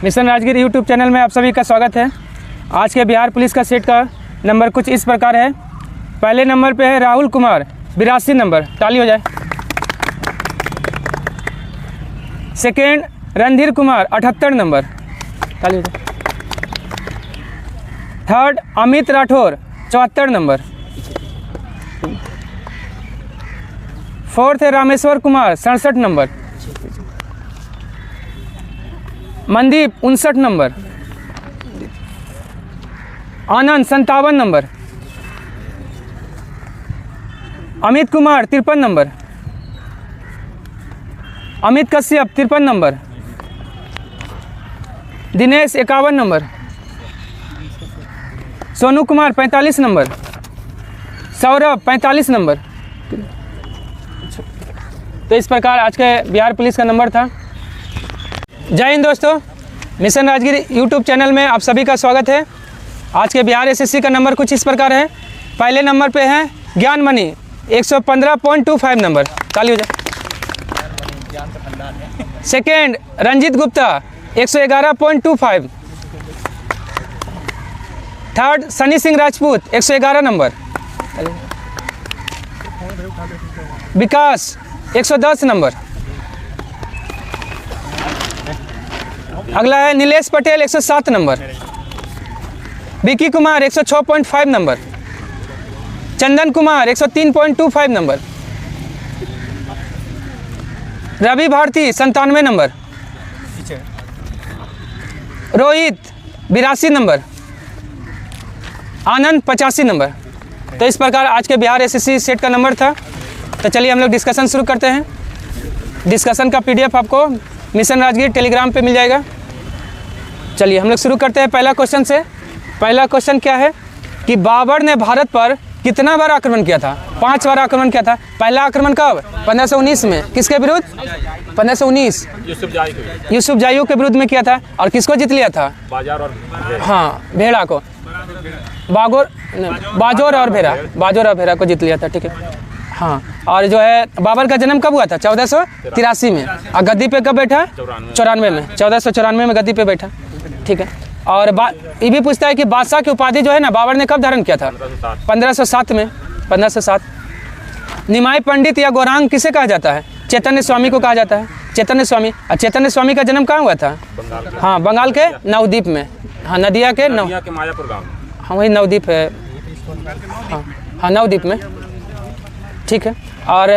Mission Rajgir YouTube channel में आप सभी का स्वागत है। आज के बिहार पुलिस का सेट का नंबर कुछ इस प्रकार है। पहले नंबर पे है राहुल कुमार 82 नंबर, ताली हो जाए। सेकेंड रणधीर कुमार 78 नंबर, ताली हो जाए। Third Amit Rathore 74 number. Fourth है रामेश्वर कुमार 67 नंबर। मनदीप 59 नंबर। आनंद 57 number. Amit Kumar 53 number. Amit Kashyap 53 number. Dinesh 51 number. Sonu Kumar 45 number. Saurabh 45 number. तो इस प्रकार आज के बिहार पुलिस का नंबर था। जय हिंद दोस्तों, मिशन राजगीर यूट्यूब चैनल में आप सभी का स्वागत है। आज के बिहार एसएससी का नंबर कुछ इस प्रकार है। पहले नंबर पे है ज्ञान मणि 115.25 नंबर, ताली हो जाए। Second Ranjeet Gupta 111.25। Third Sunny Singh Rajput 111 number. Vikas 110 number. अगला है Nilesh Patel 107 number. Vicky Kumar 106.5 number. Chandan Kumar 103.25 number. Ravi Bharti 97 number. Rohit 82 number. Anand 85 number. तो इस प्रकार आज के बिहार एसएससी सेट का नंबर था। तो चलिए हम लोग डिस्कशन शुरू करते हैं। डिस्कशन का पीडीएफ आपको मिशन राजगीर टेलीग्राम पे मिल जाएगा। चलिए हम लोग शुरू करते हैं पहला क्वेश्चन से। पहला क्वेश्चन क्या है कि बाबर ने भारत पर कितना बार आक्रमण किया था? 5 बार आक्रमण किया था। पहला आक्रमण कब? 1519 में। किसके विरुद्ध? 1519 यूसुफजाइयों के विरुद्ध में किया था। और किसको जीत लिया था? हाँ, भेड़ा को। बाजोर और भेड़ा को जीत लिया था। ठीक है, हाँ। और जो है बाबर का जन्म कब हुआ था? 1483 में। और गद्दी पे कब बैठा? 94 में। 1494 में गद्दी पे बैठा। ठीक है। और ये भी पूछता है कि बादशाह की उपाधि जो है ना बाबर ने कब धारण किया था? 1507 में। 1507। निमाई पंडित या गौरांग किसे कहा जाता है? चैतन्य स्वामी को कहा जाता है। चैतन्य स्वामी। और चैतन्य स्वामी का जन्म कहाँ हुआ था? हाँ, बंगाल के नवद्वीप में। हाँ, नदिया के मायापुर गाँव। हाँ, वही नवद्वीप है। हाँ, नवद्वीप में। ठीक है। और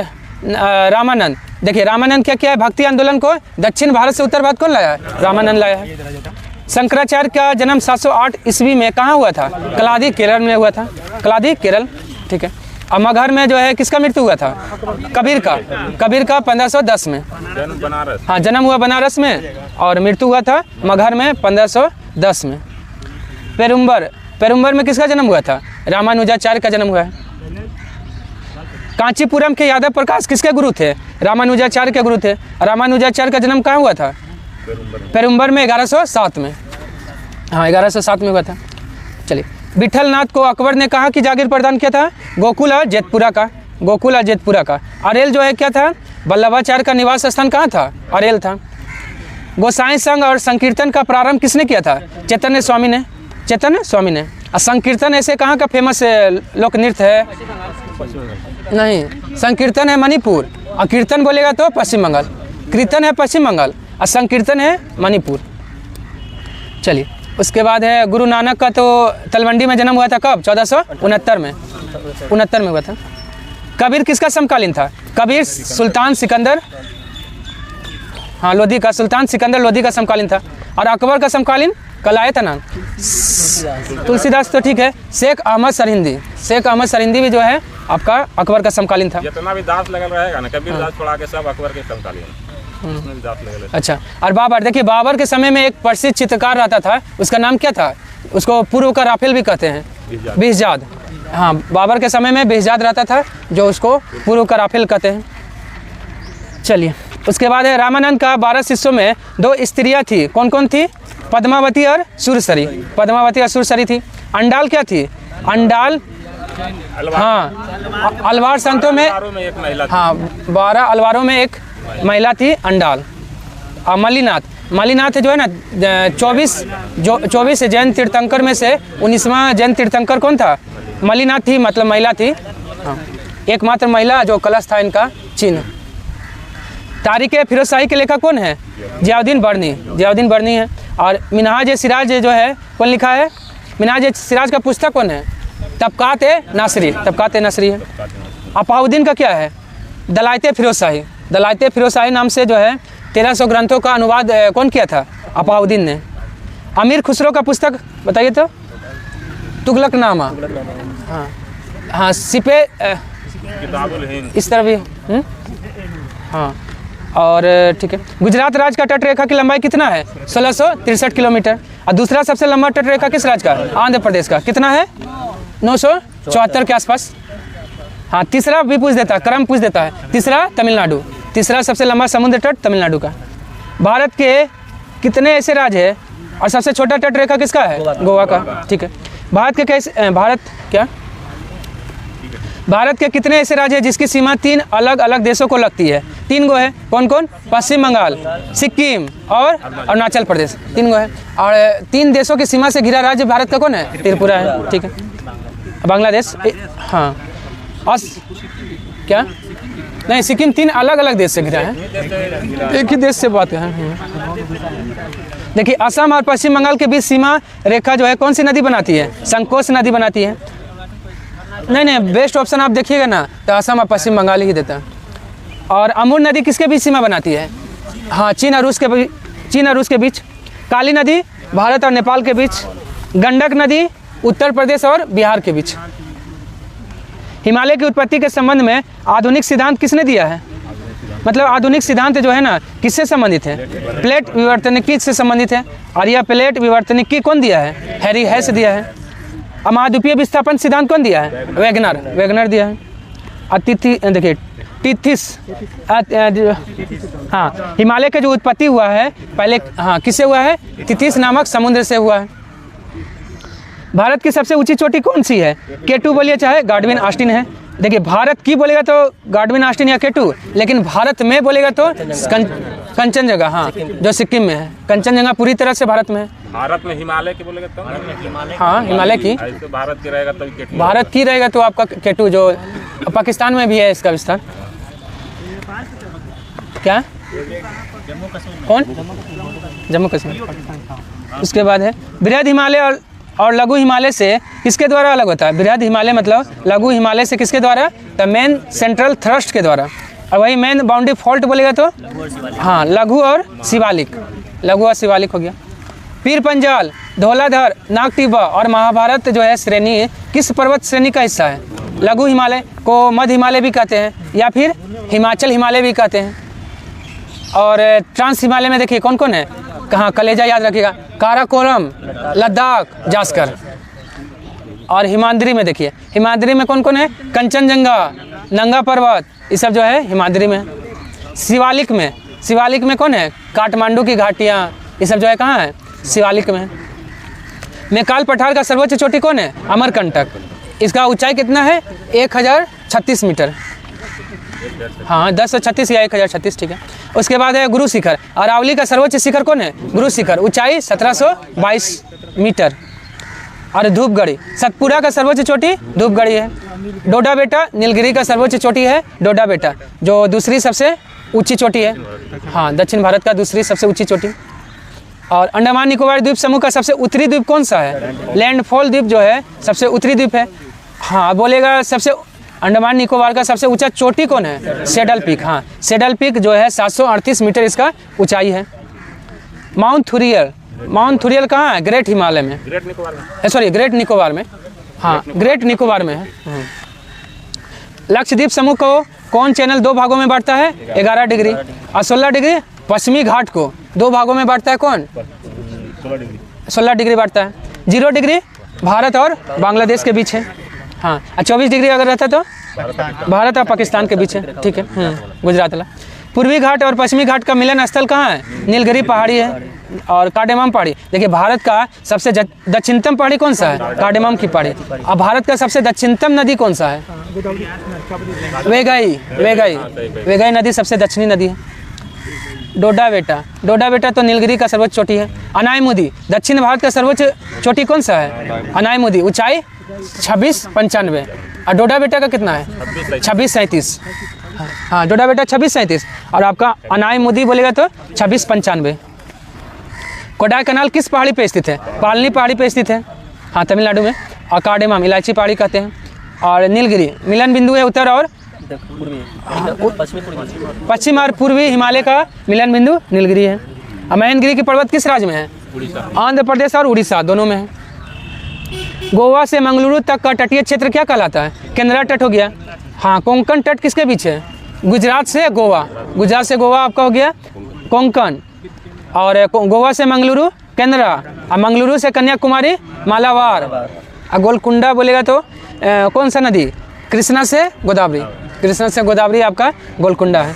रामानंद, देखिए रामानंद क्या किया है? भक्ति आंदोलन को दक्षिण भारत से उत्तर भारत कौन लाया है? रामानंद लाया है। शंकराचार्य का जन्म 708 ईस्वी में कहाँ हुआ था? कलादी, केरल में हुआ था। कलादी, केरल। ठीक है। और मगहर में जो है किसका मृत्यु हुआ था? कबीर का 1510 में। हाँ, जन्म हुआ बनारस में और मृत्यु हुआ था मगहर में 1510 में। पेरुम्बर में किसका जन्म हुआ था? रामानुजाचार्य का जन्म हुआ है। कांचीपुरम के यादव प्रकाश किसके गुरु थे? रामानुजाचार्य के गुरु थे। रामानुजाचार्य का जन्म कहाँ हुआ था? पेरुम्बर में 1107 में। हाँ, 1107 में हुआ था। चलिए, विठल नाथ को अकबर ने कहाँ की जागीर प्रदान किया था? गोकुल और जेतपुरा का। अरेल जो है क्या था? वल्लभाचार्य का निवास स्थान कहाँ था? अरेल था। गोसाई संघ और संकीर्तन का प्रारंभ किसने किया था? चैतन्य स्वामी ने। और संकीर्तन ऐसे कहाँ का फेमस लोक नृत्य है? नहीं, संकीर्तन है मणिपुर। और कीर्तन बोलेगा तो पश्चिम बंगाल। कीर्तन है पश्चिम बंगाल और संकीर्तन है मणिपुर। चलिए, उसके बाद है गुरु नानक का तो तलवंडी में जन्म हुआ था। कब? 1469 में। 69 में हुआ था। कबीर किसका समकालीन था? कबीर सुल्तान सिकंदर, हाँ, लोधी का। सुल्तान सिकंदर लोधी का समकालीन था। और अकबर का समकालीन कल आया था ना, तुलसीदास। तो ठीक है। शेख अहमद सरहिंदी भी जो है आपका अकबर का समकालीन था। जितना भी दास लगल रहेगा ना, कबीर दास छोड़ा के सब अकबर के समकालीन। अच्छा। और बाबर, देखिए बाबर के समय में एक प्रसिद्ध चित्रकार रहता था, उसका नाम क्या था? उसको पूर्व का राफेल भी कहते हैं, बिहजाद। हाँ, बाबर के समय में बिहजाद रहता था, जो उसको पूर्व का राफेल कहते हैं। चलिए, उसके बाद है रामानंद का 12 शिष्यों में 2 स्त्रियाँ थी। कौन कौन थी? पद्मावती और सुरसरी थी। अंडाल क्या थी? अंडाल, हाँ, अलवार संतों में, हाँ, 12 अलवारों में एक महिला थी अंडाल। मल्लीनाथ, मालीनाथ जो है ना 24 जैन तीर्थंकर में से 19वां जैन तीर्थंकर कौन था? मालीनाथ थी, मतलब महिला थी। हाँ, एकमात्र महिला जो कलश था इनका चिन्ह। तारीख फिरोज शाही के लेखक कौन है? जियाउद्दीन बर्नी है। और मिनहाज सिराज जो है कौन लिखा है? मिनहाज सिराज का पुस्तक कौन है? तबकात नासरी है। अपाउद्दीन का क्या है? दलाइते फिरोज शाही नाम से जो है 1300 ग्रंथों का अनुवाद कौन किया था? अपाउद्दीन ने। अमीर खुसरो का पुस्तक बताइए तो? तुगलकनामा। हाँ सिपे इस तरह भी। हाँ, और ठीक है। गुजरात राज्य का तटरेखा की लंबाई कितना है? 1663 किलोमीटर। और दूसरा सबसे लंबा तटरेखा किस राज्य का? आंध्र प्रदेश का। कितना है? 974 के आसपास। हाँ, तीसरा भी पूछ देता है, क्रम पूछ देता है। तीसरा तमिलनाडु, तीसरा सबसे लंबा समुद्र तट तमिलनाडु का। भारत के कितने ऐसे राज्य है और सबसे छोटा तटरेखा किसका है? गोवा का। ठीक है। भारत के कितने ऐसे राज्य हैं जिसकी सीमा 3 अलग अलग देशों को लगती है? 3 गो है। कौन कौन? पश्चिम बंगाल, सिक्किम और अरुणाचल प्रदेश। 3 गो है। और 3 देशों की सीमा से घिरा राज्य भारत का कौन है? त्रिपुरा है। ठीक है। बांग्लादेश। हाँ, और क्या नहीं, सिक्किम 3 अलग अलग देश से घिरा है, एक ही देश से बात है। देखिए, असम और पश्चिम बंगाल के बीच सीमा रेखा जो है कौन सी नदी बनाती है? संकोच नदी बनाती है। नहीं, बेस्ट ऑप्शन आप देखिएगा ना तो असम और पश्चिम बंगाल ही देता है। और अमूर नदी किसके बीच सीमा बनाती है? हाँ, चीन और रूस के बीच। काली नदी भारत और नेपाल के बीच। गंडक नदी उत्तर प्रदेश और बिहार के बीच। हिमालय की उत्पत्ति के संबंध में आधुनिक सिद्धांत किसने दिया है? मतलब आधुनिक सिद्धांत जो है ना किससे संबंधित है? प्लेट विवर्तनिकी से संबंधित है। और यह प्लेट विवर्तनिकी कौन दिया है? हैरी हैस दिया है। महाद्वीपीय विस्थापन सिद्धांत कौन दिया है? वेगनर दिया है। देखिए टिथिस, हाँ, हिमालय का जो उत्पत्ति हुआ है पहले, हाँ, किससे हुआ है? तिथिस नामक समुद्र से हुआ है। भारत की सबसे ऊंची चोटी कौन सी है? K2 बोलिए चाहे गार्डविन ऑस्टिन है। देखिए, भारत की बोलेगा तो गार्डविन ऑस्टिन या K2, लेकिन भारत में बोलेगा तो कंचनजंगा, हाँ, जो सिक्किम में है। कंचनजंगा पूरी तरह से भारत में है। भारत में हिमालय की बोलेगा तो? हाँ, हिमालय की। भारत की रहेगा तो K2। भारत की रहेगा तो आपका K2, जो पाकिस्तान में भी है इसका विस्तार। क्या? कौन? जम्मू कश्मीर। उसके बाद है बृहद हिमालय और लघु हिमालय से किसके द्वारा अलग होता है? बृहद हिमालय मतलब लघु हिमालय से किसके द्वारा? द मेन सेंट्रल थ्रस्ट के द्वारा। और वही मेन बाउंड्री फॉल्ट बोलेगा तो? हाँ, लघु और शिवालिक हो गया। पीर पंजाल, धौलाधर, नागटिब्बा और महाभारत जो है श्रेणी किस पर्वत श्रेणी का हिस्सा है? लघु हिमालय को मध्य हिमालय भी कहते हैं या फिर हिमाचल हिमालय भी कहते हैं। और ट्रांस हिमालय में देखिए कौन कौन है? कहाँ? कलेजा याद रखिएगा, काराकोरम, लद्दाख, जास्कर। और हिमाद्री में देखिए, हिमाद्री में कौन कौन है? कंचनजंगा, नंगा पर्वत, ये सब जो है हिमाद्री में। शिवालिक में कौन है? काठमांडू की घाटियाँ, ये सब जो है कहाँ है? शिवालिक में। मैकाल पठार का सर्वोच्च चोटी कौन है? अमरकंटक। इसका ऊंचाई कितना है? 1036 मीटर। हाँ, 1036 या 1036, ठीक है। उसके बाद है गुरु शिखर। अरावली का सर्वोच्च शिखर कौन है? गुरु शिखर, ऊंचाई 1722 मीटर। और धूपगढ़ी, सतपुरा का सर्वोच्च चोटी धूपगढ़ी है। डोडा बेटा, नीलगिरी का सर्वोच्च चोटी है डोडा बेटा, जो दूसरी सबसे ऊंची चोटी है। हाँ, दक्षिण भारत का दूसरी सबसे ऊंची चोटी। और अंडमान निकोबार द्वीप समूह का सबसे उत्तरी द्वीप कौन सा है? लैंडफॉल द्वीप जो है सबसे उत्तरी द्वीप है। हाँ, बोलेगा सबसे अंडमान निकोबार का सबसे ऊंचा चोटी कौन है? Saddle peak. हाँ, सेडल पीक जो है 738 मीटर इसका ऊंचाई है। माउंट थुरियल कहाँ है? ग्रेट हिमालय में, ग्रेट निकोबार में। हाँ, ग्रेट निकोबार में है। लक्षद्वीप समूह को कौन चैनल 2 भागों में बांटता है? 11 डिग्री। और 16 डिग्री पश्चिमी घाट को 2 भागों में बांटता है कौन? 16 डिग्री बांटता है। 0 डिग्री भारत और बांग्लादेश के बीच है। हाँ, 24 डिग्री अगर रहता तो भारत और पाकिस्तान के बीच है। ठीक है, गुजरात वाला। पूर्वी घाट और पश्चिमी घाट का मिलन स्थल कहाँ है? नीलगिरी पहाड़ी है और कार्डेमम पहाड़ी। देखिए, भारत का सबसे दक्षिणतम पहाड़ी कौन सा है? कार्डेमम की पहाड़ी। और भारत का सबसे दक्षिणतम नदी कौन सा है? वेगाई नदी सबसे दक्षिणी नदी है। डोडा बेटा तो नीलगिरी का सर्वोच्च चोटी है। अनायमुदी दक्षिण भारत का सर्वोच्च चोटी कौन सा है? अनायमुदी, ऊंचाई 2695। और डोडा बेटा का कितना है? 2637। हाँ, डोडा बेटा 2637 और आपका अनायमुदी बोलेगा तो 2695। कोडाई कनाल किस पहाड़ी पे स्थित है? पालनी पहाड़ी पे स्थित है, हाँ तमिलनाडु में। और कार्डेमम इलायची पहाड़ी कहते हैं। और नीलगिरी मिलन बिंदु है उत्तर और पश्चिम और पूर्वी हिमालय का मिलन बिंदु नीलगिरी है। और महेंद्रगिरी की पर्वत किस राज्य में है? आंध्र प्रदेश और उड़ीसा दोनों में है। गोवा से मंगलुरु तक का तटीय क्षेत्र क्या कहलाता है? केंद्रा तट हो गया। हाँ, कोंकण तट किसके बीच है? गुजरात से गोवा, गुजरात से गोवा आपका हो गया कोंकण। और गोवा से मंगलुरु केंद्रा, और मंगलुरु से कन्याकुमारी मालाबार। और गोलकुंडा बोलेगा तो कौन सा नदी? कृष्णा से गोदावरी, कृष्णा से गोदावरी आपका गोलकुंडा है।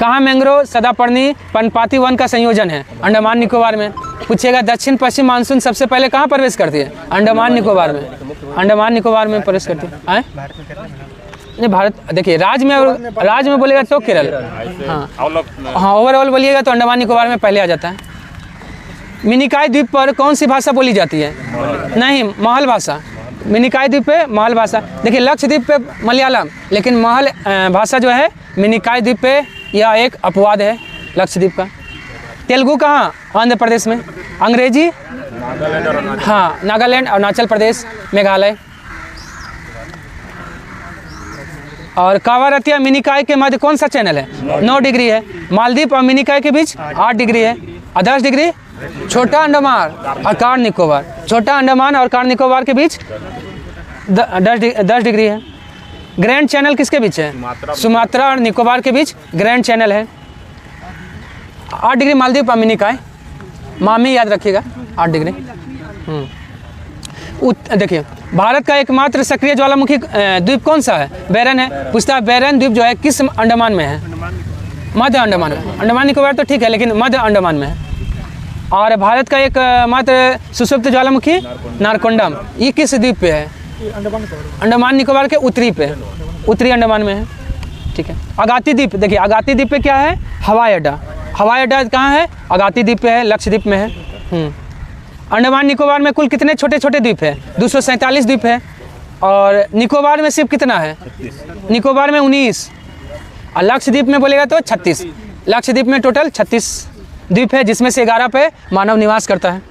कहाँ मैंग्रोव सदापर्णी पर्णपाती वन का संयोजन है? अंडमान निकोबार में। पूछेगा दक्षिण पश्चिम मानसून सबसे पहले कहाँ प्रवेश करती है? अंडमान निकोबार में, अंडमान निकोबार में प्रवेश करती है। नहीं, भारत देखिए राज्य में बोलेगा तो केरल, हाँ ओवरऑल बोलिएगा तो अंडमान निकोबार में पहले आ जाता है। मिनिकॉय द्वीप पर कौन सी भाषा बोली जाती है? नहीं, महल भाषा। मिनिकॉय द्वीप पे महल भाषा। देखिए लक्षद्वीप पे मलयालम, लेकिन महल भाषा जो है मिनिकॉय द्वीप पे यह एक अपवाद है लक्षद्वीप का। तेलुगु कहाँ? आंध्र प्रदेश में। अंग्रेजी हाँ नागालैंड, अरुणाचल प्रदेश, मेघालय। और कावारतिया मिनिकॉय के मध्य कौन सा चैनल है? 9 डिग्री है। मालदीव और मिनिकॉय के बीच 8 डिग्री है। और 10 डिग्री छोटा अंडमान और कार निकोबार, छोटा अंडमान और कार निकोबार के बीच 10 डिग्री है। ग्रैंड चैनल किसके बीच है? सुमात्रा और निकोबार के बीच ग्रैंड चैनल है। 8 डिग्री मालदीव और मिनिकॉय, मामी याद रखिएगा 8 डिग्री। देखिए भारत का एकमात्र सक्रिय ज्वालामुखी द्वीप कौन सा है? बैरन है। पूछता है बैरन द्वीप जो है किस अंडमान में है? मध्य अंडमान में। अंडमान निकोबार तो ठीक है, लेकिन मध्य अंडमान में है। और भारत का एक मात्र सुषुप्त ज्वालामुखी नारकोंडम, ये किस द्वीप पे है? अंडमान निकोबार के उत्तरी पे, उत्तरी अंडमान में है। ठीक है। अगाती द्वीप, देखिए अगाती द्वीप पे क्या है? हवाई अड्डा। हवाई अड्डा कहाँ है? अगाती द्वीप पे है, लक्षद्वीप में है। अंडमान निकोबार में कुल कितने छोटे छोटे द्वीप है? 247 द्वीप है। और निकोबार में सिर्फ कितना है? निकोबार में 19। और लक्षद्वीप में बोलेगा तो 36। लक्षद्वीप में टोटल 36 द्वीप है, जिसमें से 11 पे मानव निवास करता है।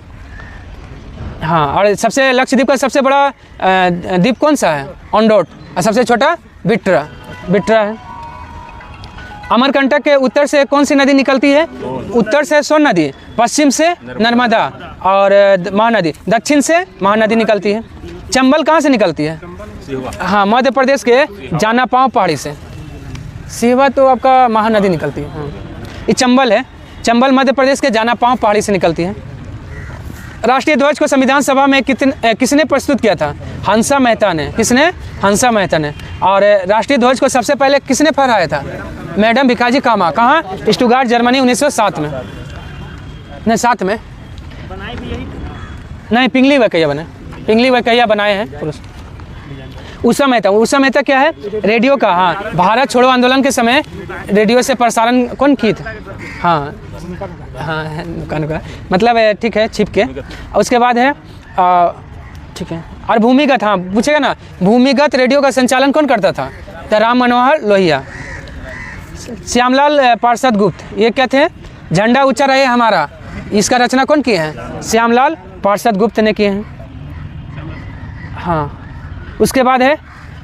हाँ, और सबसे लक्षद्वीप का सबसे बड़ा द्वीप कौन सा है? ऑनडोट। और सबसे छोटा बिट्रा है। अमरकंटक के उत्तर से कौन सी नदी निकलती है? उत्तर से सोन नदी, पश्चिम से नर्मदा और महानदी, दक्षिण से महानदी निकलती है। चंबल कहाँ से निकलती है? हाँ, मध्य प्रदेश के जानापाव पहाड़ी से। सिहवा तो आपका महानदी निकलती है। ये चंबल है। चंबल मध्य प्रदेश के जानापाव पहाड़ी से निकलती है। राष्ट्रीय ध्वज को संविधान सभा में किसने प्रस्तुत किया था? हंसा मेहता ने। किसने? हंसा मेहता ने। और राष्ट्रीय ध्वज को सबसे पहले किसने फहराया था? मैडम भिकाजी कामा। कहाँ? स्टुटगार्ट जर्मनी 1907 में। नहीं 7 में नहीं, पिंगली वैकैया बने, पिंगली वैकैया बनाए हैं पुरुष। उषा मेहता क्या है? रेडियो का। हाँ, भारत छोड़ो आंदोलन के समय रेडियो से प्रसारण कौन की थी? हाँ हाँ, मतलब ठीक है, छिप के। उसके बाद है ठीक है। और भूमिगत, हाँ पूछेगा ना, भूमिगत रेडियो का संचालन कौन करता था? तो राम मनोहर लोहिया। श्यामलाल पार्षद गुप्त, ये क्या थे? झंडा ऊंचा रहे हमारा, इसका रचना कौन किए हैं? श्यामलाल पार्षद गुप्त ने किए हैं। हाँ, उसके बाद है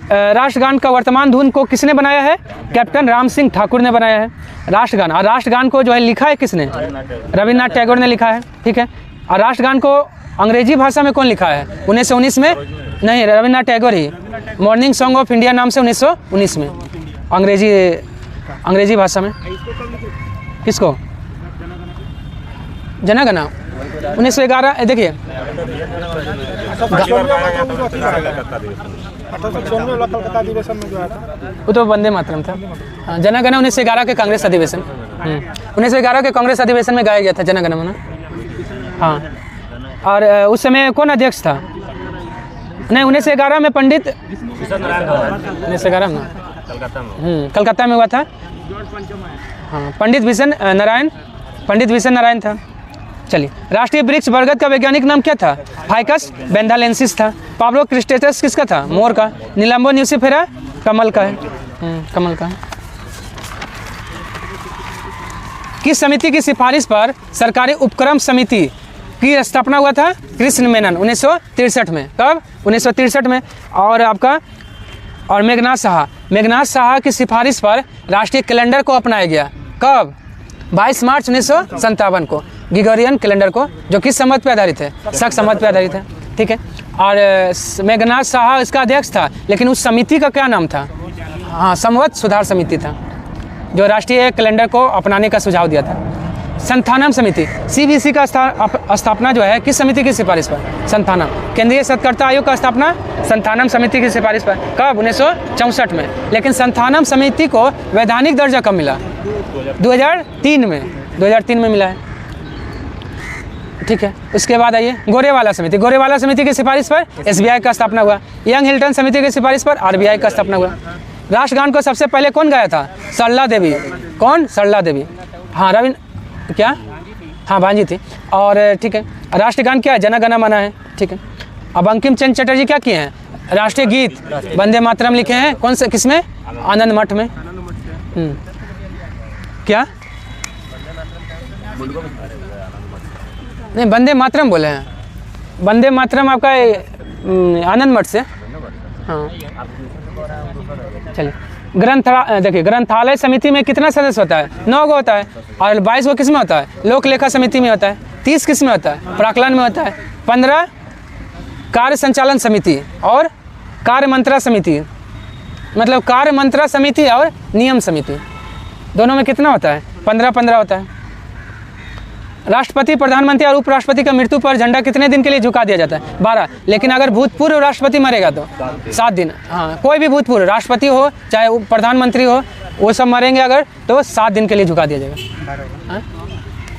राष्ट्रगान का वर्तमान धुन को किसने बनाया है? कैप्टन राम सिंह ठाकुर ने बनाया है राष्ट्रगान। और राष्ट्रगान को जो है लिखा है किसने? रविन्द्रनाथ टैगोर ने लिखा है। ठीक है। और राष्ट्रगान को अंग्रेजी भाषा में कौन लिखा है? 1919 में? नहीं, रविन्द्रनाथ टैगोर ही। मॉर्निंग सॉन्ग ऑफ इंडिया नाम से 1919 में अंग्रेजी भाषा में। किसको? जनगणना 1911। देखिए वो तो वंदे मातरम था। हाँ, जनगणना 1911 के कांग्रेस अधिवेशन 1911 के कांग्रेस अधिवेशन में गाया गया था जनगणमन। हाँ, और उस समय कौन अध्यक्ष था? नहीं, 1911 में पंडित 1911 में कलकत्ता में हुआ था। हाँ, पंडित भीषण नारायण था। चलिए, राष्ट्रीय वृक्ष बरगद का वैज्ञानिक नाम क्या था? फाइकस बेंथालेंसिस था। पाब्लो क्रिस्टेटस किसका था? मोर का। निलंबो न्यूसिफेरा कमल का है, कमल का। किस समिति की सिफारिश पर सरकारी उपक्रम समिति की स्थापना हुआ था? कृष्ण मेनन 1963 में। कब? 1963 में। और आपका और मेघनाथ साहा की सिफारिश पर राष्ट्रीय कैलेंडर को अपनाया गया। कब? 22 मार्च 1957 को, ग्रेगोरियन कैलेंडर को, जो किस संवत पे आधारित है? शक संवत पे आधारित है। ठीक है। और मेघनाथ साहा इसका अध्यक्ष था, लेकिन उस समिति का क्या नाम था? हाँ, संवत सुधार समिति था, जो राष्ट्रीय कैलेंडर को अपनाने का सुझाव दिया था। संथानम समिति, CBC का स्थापना जो है किस समिति की सिफारिश पर? संथानम। केंद्रीय सत्कर्ता आयोग का स्थापना संथानम समिति की सिफारिश पर। कब? 1964 में। लेकिन संथानम समिति को वैधानिक दर्जा कब मिला? 2003 में। 2003 में मिला है। ठीक है। उसके बाद आइए गोरेवाला समिति की सिफारिश पर SBI का स्थापना हुआ। यंग हिल्टन समिति की सिफारिश पर RBI का स्थापना हुआ। राष्ट्रगान को सबसे पहले कौन गाया था? सरला देवी। कौन? सरला देवी। हाँ, हाँ, भांजी थी। और ठीक है, राष्ट्रगान क्या है? जन गण मन है। ठीक है। अब बंकिम चंद्र चटर्जी क्या किए हैं? राष्ट्रीय गीत वंदे मातरम लिखे हैं। कौन से? किसमें? आनंद मठ में। क्या? नहीं, वंदे मातरम बोले हैं। वंदे मातरम आपका आनंद मठ से। हाँ, चलिए। देखिए, ग्रंथालय समिति में कितना सदस्य होता है? 9 होता है। और 22 किस में होता है? लोक लेखा समिति में होता है। 30 किस में होता है? प्राक्कलन में होता है। 15 कार्य संचालन समिति और कार्य मंत्रा समिति, मतलब कार्य मंत्रा समिति और नियम समिति, दोनों में कितना होता है? 15 होता है। राष्ट्रपति, प्रधानमंत्री और उपराष्ट्रपति का मृत्यु पर झंडा कितने दिन के लिए झुका दिया जाता है? 12। लेकिन अगर भूतपूर्व राष्ट्रपति मरेगा तो 7 दिन। हाँ, कोई भी भूतपूर्व राष्ट्रपति हो चाहे प्रधानमंत्री हो, वो सब मरेंगे अगर, तो 7 दिन के लिए झुका दिया जाएगा। हाँ?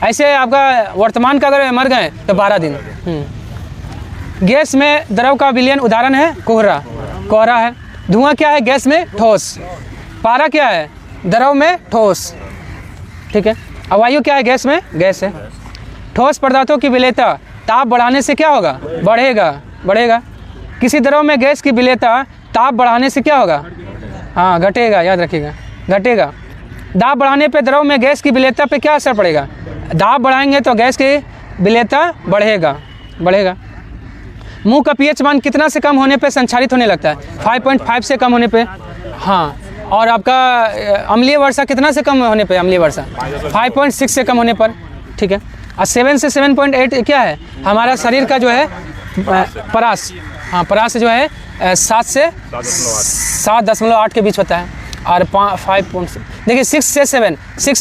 ऐसे आपका वर्तमान का अगर मर गए तो 12 दिन। गैस में द्रव का विलयन उदाहरण है कोहरा है। धुआं क्या है? गैस में ठोस। पारा क्या है? द्रव में ठोस। ठीक है। वायु क्या है? गैस में गैस है। ठोस पदार्थों की विलेयता ताप बढ़ाने से क्या होगा? बढ़ेगा। किसी द्रव में गैस की विलेयता ताप बढ़ाने से क्या होगा? हाँ, घटेगा। याद रखिएगा, घटेगा। दाब बढ़ाने पे द्रव में गैस की विलेयता पे क्या असर पड़ेगा? दाब बढ़ाएंगे तो गैस की विलेयता बढ़ेगा। मुंह का pH मान कितना से कम होने पे संक्षारित होने लगता है? 5.5 से कम होने पे। हाँ, और आपका अम्लीय वर्षा कितना से कम होने पे? अम्लीय वर्षा 5.6 से कम होने पर। ठीक है। और 7 से 7.8 क्या है? हमारा शरीर का जो है परास। हाँ, परास जो है 7 से 7.8 के बीच होता है। और 5.6 देखिए 6 से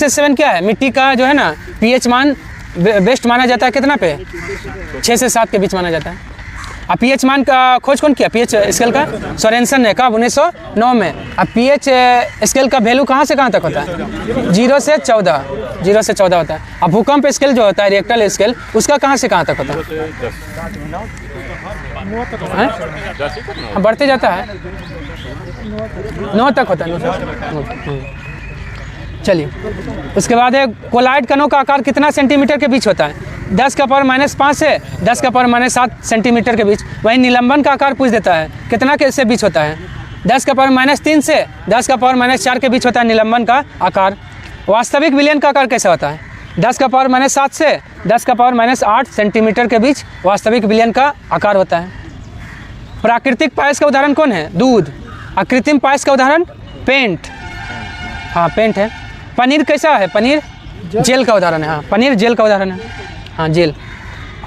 7 क्या है? मिट्टी का जो है ना pH मान बेस्ट माना जाता है कितना पे? 6 से 7 के बीच माना जाता है। अब pH मान का खोज कौन किया? pH स्केल का सोरेंसन ने। कब? 1909 में। अब pH स्केल का वैल्यू कहाँ से कहाँ तक होता है? 0 से 14 होता है। अब भूकंप स्केल जो होता है, रिएक्टर स्केल, उसका कहाँ से कहाँ तक होता है? बढ़ते जाता है, 9 तक होता है। चलिए, उसके बाद है कोलाइड कणों का आकार कितना सेंटीमीटर के बीच होता है? 10 का पावर -5 से 10 का पावर -7 सेंटीमीटर के बीच। वहीं निलंबन का आकार पूछ देता है, कितना के से बीच होता है? 10 का पावर -3 से 10 का पावर -4 के बीच होता है निलंबन का आकार। वास्तविक विलयन का आकार कैसा होता है? 10 का पावर -7 से 10 का पावर -8 सेंटीमीटर के बीच वास्तविक विलयन का आकार होता है। प्राकृतिक पायस का उदाहरण कौन है? दूध। और कृत्रिम पायस का उदाहरण? पेंट। हाँ, पेंट है। पनीर कैसा है? पनीर जेल का उदाहरण है। हाँ, पनीर जेल का उदाहरण है। हाँ, जेल।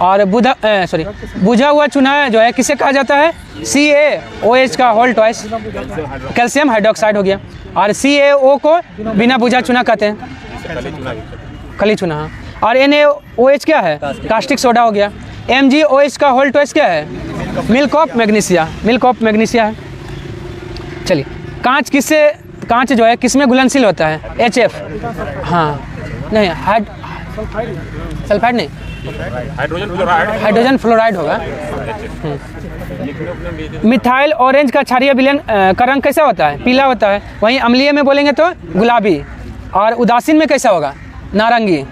और बुझा हुआ चूना जो है किसे कहा जाता है? CaOH का होल ट्वाइस, कैल्शियम हाइड्रोक्साइड हो गया। और CaO को बिना बुझा चूना कहते हैं, खली चूना। हाँ। और NaOH क्या है? कास्टिक सोडा हो गया। MgOH का होल ट्वाइस क्या है? मिल्क ऑफ मैग्नीशिया है। चलिए, कांच जो है किसमें घुलनशील होता है? HF। हाँ, नहीं, सल्फाइड नहीं, हाइड्रोजन फ्लोराइड होगा। मिथाइल ऑरेंज का क्षारीय विलयन का रंग कैसा होता है? पीला होता है। वहीं अम्लीय में बोलेंगे तो गुलाबी। और उदासीन में कैसा होगा, नारंगी।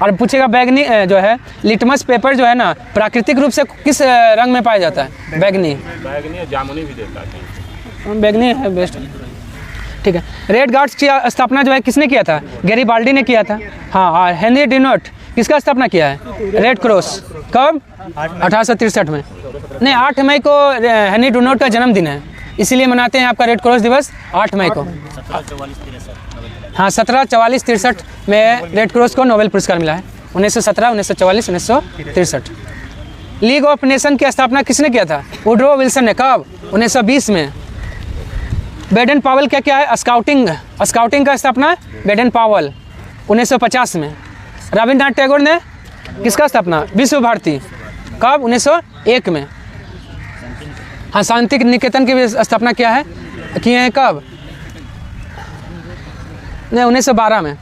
और पूछेगा बैगनी जो है लिटमस पेपर जो है ना प्राकृतिक रूप से किस रंग में पाया जाता है, बैगनी। बैगनी जामुनी भी देता है, बैगनी है बेस्ट, ठीक है। रेड गार्ड्स की स्थापना जो है किसने किया था, गैरीबाल्डी ने किया था। हाँ, और हेनरी डिनोट किसका स्थापना किया है, रेड क्रॉस, कब, 1863 में। नहीं, 8 मई को हेनरी डिनोट का जन्मदिन है, इसीलिए मनाते हैं आपका रेड क्रॉस दिवस 8 मई को। हाँ, 1744-63 में रेड क्रॉस को नोबेल पुरस्कार मिला है, 1917, 1944, 1963। लीग ऑफ नेशन की स्थापना किसने किया था, वुडरो विल्सन ने, कब, 1920 में। बेडन पावल क्या है, स्काउटिंग का स्थापना बेडन पावल 1950 में। रविन्द्रनाथ टैगोर ने किसका स्थापना, विश्व भारती, कब, 1901 में। हाँ, शांति निकेतन की भी स्थापना किया है, किए हैं कब, नहीं 1912 में।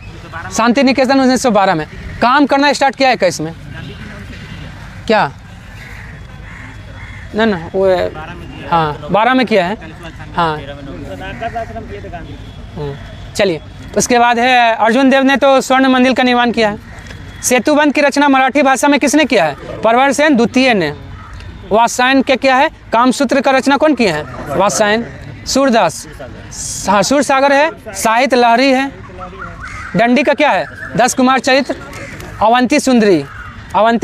शांति निकेतन 1912 में। काम करना स्टार्ट किया है कैसे में, क्या, ना वो, हाँ 12 में किया है, हाँ। चलिए, उसके बाद है अर्जुन देव ने तो स्वर्ण मंदिर का निर्माण किया है। सेतुबंध की रचना मराठी भाषा में किसने किया है, प्रवर सेन द्वितीय ने। वात्सायन क्या है, कामसूत्र का रचना कौन किया है, वात्सायन। सूरदास, हाँ सूरसागर है, साहित्य लहरी है। डंडी का क्या है, 10 कुमार चरित्र। अवंती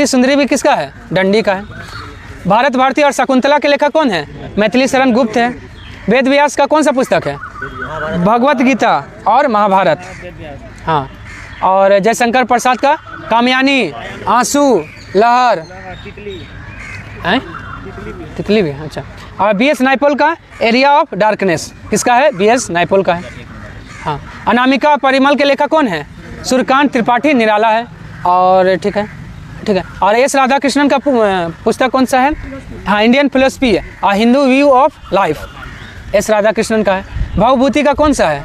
सुंदरी भी किसका है, डंडी का है। भारत भारती और शकुंतला के लेखक कौन है, मैथिली शरण गुप्त है। वेद व्यास का कौन सा पुस्तक है, भगवत गीता और महाभारत, हाँ। और जयशंकर प्रसाद का कामयानी, आंसू, लहर, तितली भी, अच्छा। और BS नाइपोल का एरिया ऑफ डार्कनेस किसका है, BS नाइपोल का है, हाँ। अनामिका परिमल के लेखक कौन है, सूर्यकांत त्रिपाठी निराला है, और ठीक है। और एस राधाकृष्णन का पुस्तक कौन सा है, हाँ इंडियन फिलोसफी है, uh Hindu view of life, S Radhakrishnan का है। भवभूति का कौन सा है,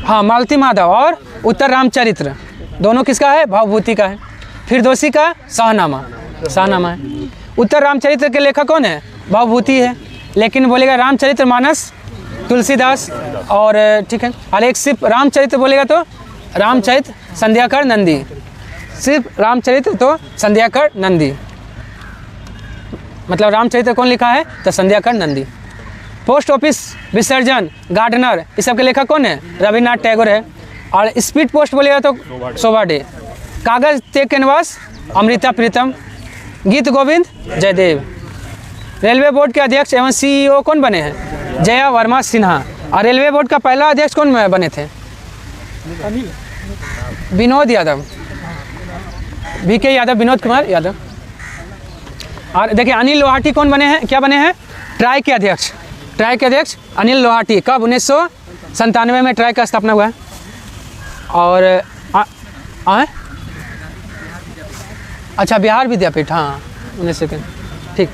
हाँ मालती माधव और उत्तर रामचरित्र, दोनों किसका है, भवभूति का है। फिरदौसी का शाहनामा है। उत्तर रामचरित्र के लेखक कौन है, भवभूति है, लेकिन बोलेगा रामचरित्र मानस तुलसीदास, और ठीक है। और एक सिर्फ रामचरित्र बोलेगा तो रामचरित्र संध्याकर नंदी, सिर्फ रामचरित्र तो संध्याकर नंदी, मतलब रामचरित्र कौन लिखा है, तो संध्याकर नंदी। पोस्ट ऑफिस विसर्जन, गार्डनर, इस सब के लेखक कौन है, रविन्द्रनाथ टैगोर है। और स्पीड पोस्ट बोलेगा तो शोभा डे। कागज ते कैनवास, अमृता प्रीतम। गीत गोविंद, जयदेव। रेलवे बोर्ड के अध्यक्ष एवं CEO कौन बने हैं, जया वर्मा सिन्हा। और रेलवे बोर्ड का पहला अध्यक्ष कौन बने थे, विनोद यादव, VK यादव, विनोद कुमार यादव। और देखिए अनिल लोहाटी कौन बने हैं, क्या बने हैं, ट्राई के अध्यक्ष अनिल लोहाटी, कब, 1997 में ट्राई का स्थापना हुआ है। और अच्छा बिहार विद्यापीठ, हाँ 19 ठीक।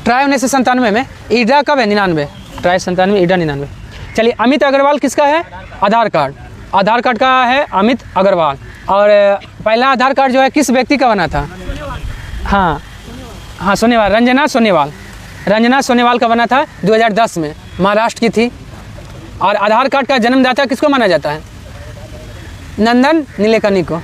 ट्राई 1997 में, ईडा कब है, 99, ट्राई 97, ईडा 99। चलिए, अमित अग्रवाल किसका है, आधार कार्ड का है अमित अग्रवाल। और पहला आधार कार्ड जो है किस व्यक्ति का बना था, हाँ सोनेवाल, रंजना सोनेवाल का बना था 2010 में, महाराष्ट्र की थी। और आधार कार्ड का जन्मदाता किसको माना जाता है, नंदन नीलेकनी को।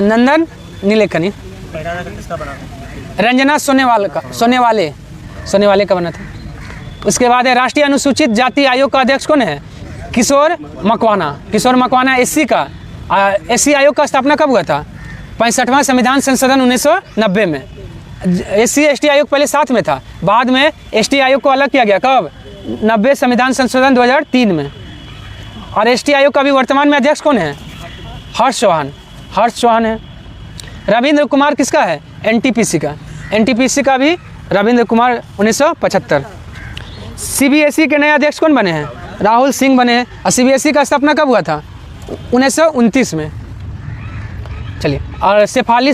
नंदन नीलेकनी। रंजना सोनेवाले का बना था। उसके बाद है राष्ट्रीय अनुसूचित जाति आयोग का अध्यक्ष कौन है, किशोर मकवाना SC का। SC आयोग का स्थापना कब हुआ था, 65वां संविधान संशोधन 1990 में। SC ST आयोग पहले साथ में था, बाद में ST आयोग को अलग किया गया, कब, 90 संविधान संशोधन 2003 में। और ST आयोग का भी वर्तमान में अध्यक्ष कौन है, हर्ष चौहान है। रविंद्र कुमार किसका है, NTPC का भी रविंद्र कुमार 1975। CBSE के नए अध्यक्ष कौन बने हैं, राहुल सिंह बने हैं। और CBSE का स्थापना कब हुआ था, 1929 में। चलिए, और शेफाली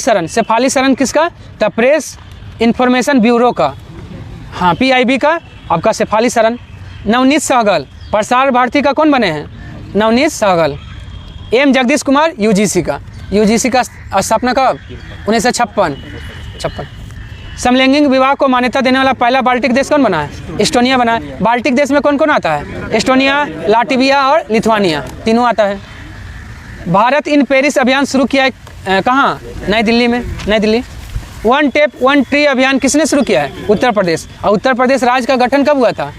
शरण किसका, द प्रेस इंफॉर्मेशन ब्यूरो का, हाँ PIB का आपका शेफाली शरण। नवनीत सहगल, प्रसार भारती का कौन बने हैं, नवनीत सहगल। M जगदीश कुमार UGC का स्थापना कब, 1956। समलैंगिक विवाह को मान्यता देने वाला पहला बाल्टिक देश कौन बना है? एस्टोनिया बना है। बाल्टिक देश में कौन कौन आता है? एस्टोनिया, लाटविया और लिथुआनिया, तीनों आता है। भारत इन पेरिस अभियान शुरू किया है कहाँ? नई दिल्ली में। नई Delhi. One tape one tree अभियान किसने शुरू किया है? उत्तर प्रदेश। और उत्तर प्रदेश राज्य का गठन कब हुआ था?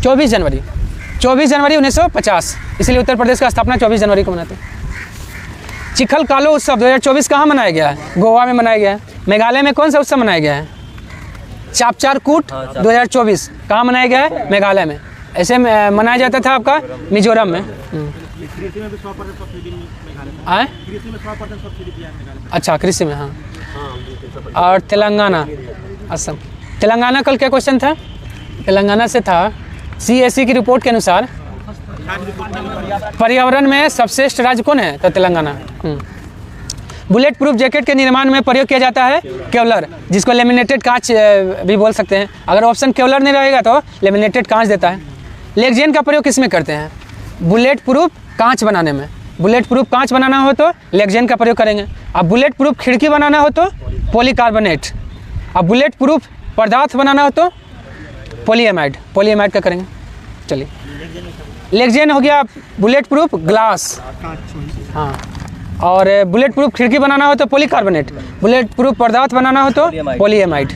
24 जनवरी 1950। इसलिए उत्तर प्रदेश का स्थापना 24 जनवरी को मनाते हैं। चिखल कालो उत्सव 2024 कहाँ मनाया गया है? गोवा में मनाया गया है। मेघालय में कौन सा उत्सव मनाया गया है? चापचार कूट 2024 कहाँ मनाया गया है? मेघालय में। ऐसे मनाया जाता था आपका मिजोरम में। अच्छा, कृषि में, हाँ। और तेलंगाना, असम। तेलंगाना कल क्या क्वेश्चन था? तेलंगाना से था CAC की रिपोर्ट के अनुसार पर्यावरण में सर्वश्रेष्ठ राज्य कौन है? तो तेलंगाना। बुलेट प्रूफ जैकेट के निर्माण में प्रयोग किया जाता है केवलर, जिसको लेमिनेटेड कांच भी बोल सकते हैं। अगर ऑप्शन केवलर नहीं रहेगा तो लेमिनेटेड कांच देता है। लेक्जेन का प्रयोग किस में करते हैं? बुलेट प्रूफ कांच बनाने में। बुलेट प्रूफ कांच बनाना हो तो लेक्जेन का प्रयोग करेंगे। अब बुलेट प्रूफ खिड़की बनाना हो तो पॉलीकार्बोनेट। अब बुलेट प्रूफ पदार्थ बनाना हो तो पॉलीएमाइड का करेंगे। चलिए, लेक्जेन हो गया बुलेट प्रूफ ग्लास, हाँ। और बुलेट प्रूफ खिड़की बनाना हो तो पॉलीकार्बोनेट। बुलेट प्रूफ पदार्थ बनाना हो तो पॉलीएमाइड।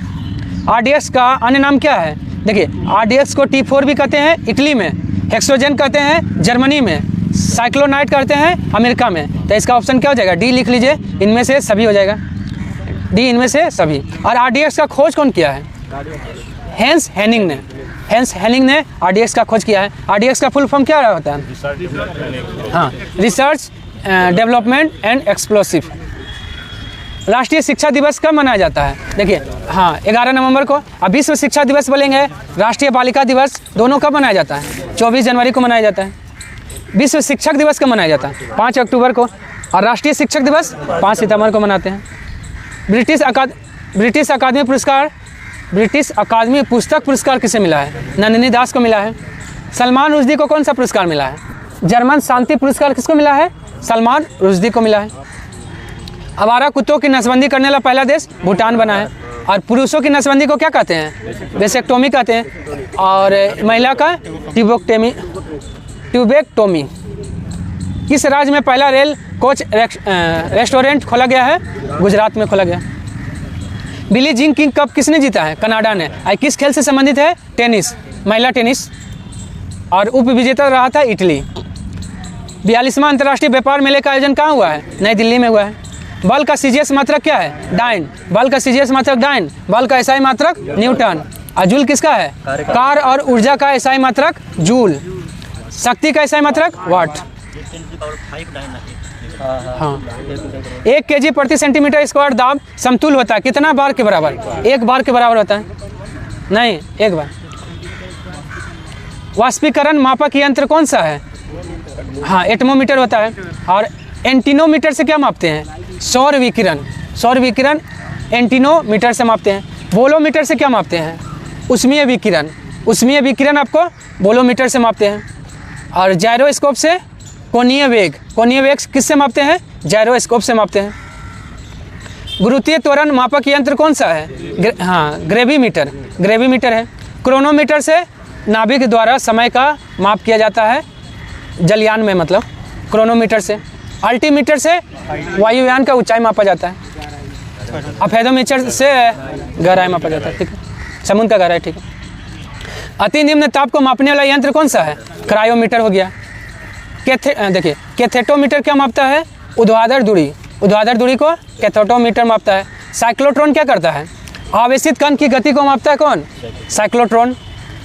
RDX का अन्य नाम क्या है? देखिए, RDX को T4 भी कहते हैं इटली में, हेक्सोजन कहते हैं जर्मनी में, साइक्लोनाइट कहते हैं अमेरिका में। तो इसका ऑप्शन क्या हो जाएगा? डी लिख लीजिए, इनमें से सभी हो जाएगा। डी, इनमें से सभी। और RDX का खोज कौन किया है? हेंस हेनिंग ने RDX का खोज किया है। RDX का फुल फॉर्म क्या होता है? हाँ, रिसर्च डेवलपमेंट एंड एक्सप्लोसिव। राष्ट्रीय शिक्षा दिवस कब मनाया जाता है? देखिए, हाँ, 11 नवंबर को। अब विश्व शिक्षा दिवस बोलेंगे, राष्ट्रीय बालिका दिवस, दोनों कब मनाया जाता है? 24 जनवरी को मनाया जाता है। विश्व शिक्षक दिवस कब मनाया जाता है? 5 अक्टूबर को। और राष्ट्रीय शिक्षक दिवस 5 सितंबर को मनाते हैं। ब्रिटिश अकादमी पुस्तक पुरस्कार किसे मिला है? नंदिनी दास को मिला है। सलमान रुश्दी को कौन सा पुरस्कार मिला है? जर्मन शांति पुरस्कार किसको मिला है? सलमान रुश्दी को मिला है। आवारा कुत्तों की नसबंदी करने वाला पहला देश भूटान बना है। और पुरुषों की नसबंदी को क्या कहते हैं? वेसेक्टोमी कहते हैं। और महिला का ट्यूबेक्टोमी। किस राज्य में पहला रेल कोच रेस्टोरेंट खोला गया है? गुजरात में खोला गया। बिली जीन किंग कप किसने जीता है? कनाडा ने। और किस खेल से संबंधित है? टेनिस, महिला टेनिस। और उप विजेता रहा था इटली। 42वां अंतर्राष्ट्रीय व्यापार मेले का आयोजन कहाँ हुआ है? नई दिल्ली में हुआ है। बल का CGS मात्रक क्या है? डाइन। बल का CGS मात्रक डाइन। बल का SI मात्रक न्यूटन। और जूल किसका है? कार और ऊर्जा का SI मात्रक जूल। शक्ति का SI मात्रक वाट। हाँ, 1 kg प्रति सेंटीमीटर स्क्वायर दाब समतुल होता है कितना बार के बराबर? 1 बार के बराबर होता है। नहीं, 1 बार। वाष्पीकरण मापक यंत्र कौन सा है? हाँ, एटमोमीटर होता है। और एंटीनोमीटर से क्या मापते हैं? सौर विकिरण एंटीनोमीटर से मापते हैं। वोलोमीटर से क्या मापते हैं? उष्मीय विकिरण आपको वोलोमीटर से मापते हैं। और जायरोस्कोप से कोणीय वेग किससे मापते हैं? जायरोस्कोप से मापते हैं। गुरुत्वीय त्वरण मापक यंत्र कौन सा है? ग्रेविमीटर है। क्रोनोमीटर से नाभिक द्वारा समय का माप किया जाता है जलयान में, मतलब क्रोनोमीटर से। अल्टीमीटर से वायुयान का ऊंचाई मापा जाता है। अफेदोमीटर से गहराई मापा जाता है, ठीक है, समुद्र का गहराई, ठीक है। अति निम्न ताप को मापने वाला यंत्र कौन सा है? क्रायोमीटर हो गया। देखिए, कैथेटोमीटर क्या मापता है? ऊर्ध्वाधर दूरी को कैथेटोमीटर मापता है। साइक्लोट्रॉन क्या करता है? आवेशित कण की गति को मापता है कौन? साइक्लोट्रॉन।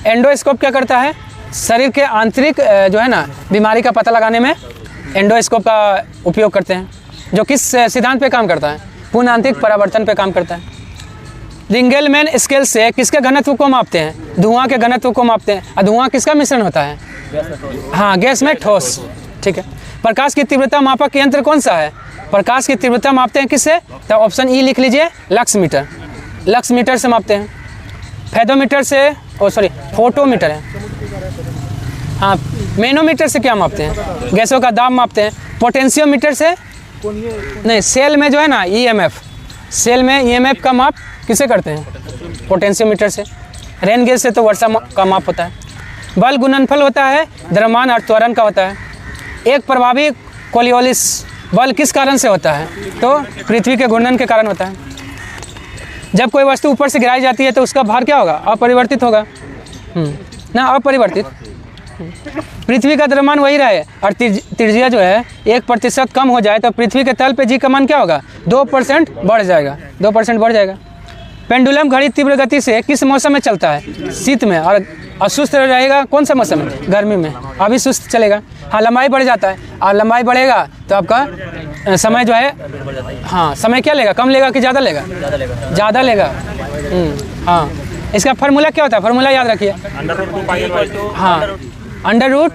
एंडोस्कोप क्या करता है? शरीर के आंतरिक जो है ना बीमारी का पता लगाने में एंडोस्कोप का उपयोग करते हैं, जो किस सिद्धांत पे काम करता है? पूर्ण आंतरिक परावर्तन पे काम करता है। रिंगेलमैन स्केल से किसके घनत्व को मापते हैं? धुआं के घनत्व को मापते हैं। और धुआं किसका मिश्रण होता है? हाँ, गैस में ठोस, ठीक है। प्रकाश की तीव्रता मापक यंत्र कौन सा है? प्रकाश की तीव्रता मापते हैं किससे? तो ऑप्शन ई लिख लीजिए, लक्स मीटर से मापते हैं। फोटोमीटर है। हाँ, मैनोमीटर से क्या मापते हैं? गैसों का दाब मापते हैं। पोटेंशियोमीटर से नहीं, सेल में जो है ना EMF, सेल में ईएमएफ का माप किसे करते हैं? पोटेंशियोमीटर से। रेन गेज से तो वर्षा का माप होता है। बल गुणनफल होता है, द्रव्यमान और त्वरण का होता है। एक प्रभावी कोलियोलिस बल किस कारण से होता है? तो पृथ्वी के घूर्णन के कारण होता है। जब कोई वस्तु ऊपर से गिराई जाती है तो उसका भार क्या होगा? अपरिवर्तित होगा ना, अपरिवर्तित। पृथ्वी का द्रव्यमान वही रहे और त्रिज्या जो है 1% कम हो जाए तो पृथ्वी के तल पे जी का मान क्या होगा? 2% बढ़ जाएगा, 2% बढ़ जाएगा। पेंडुलम घड़ी तीव्र गति से किस मौसम में चलता है? शीत में। और सुस्त रहेगा कौन सा मौसम में? गर्मी में। अभी सुस्त चलेगा। हाँ, लंबाई बढ़ जाता है और लंबाई बढ़ेगा तो आपका समय जो है, हाँ समय क्या लेगा? कम लेगा कि ज़्यादा लेगा? ज़्यादा लेगा। हाँ, इसका फार्मूला क्या होता है? फार्मूला याद रखिए। हाँ, अंडर रूट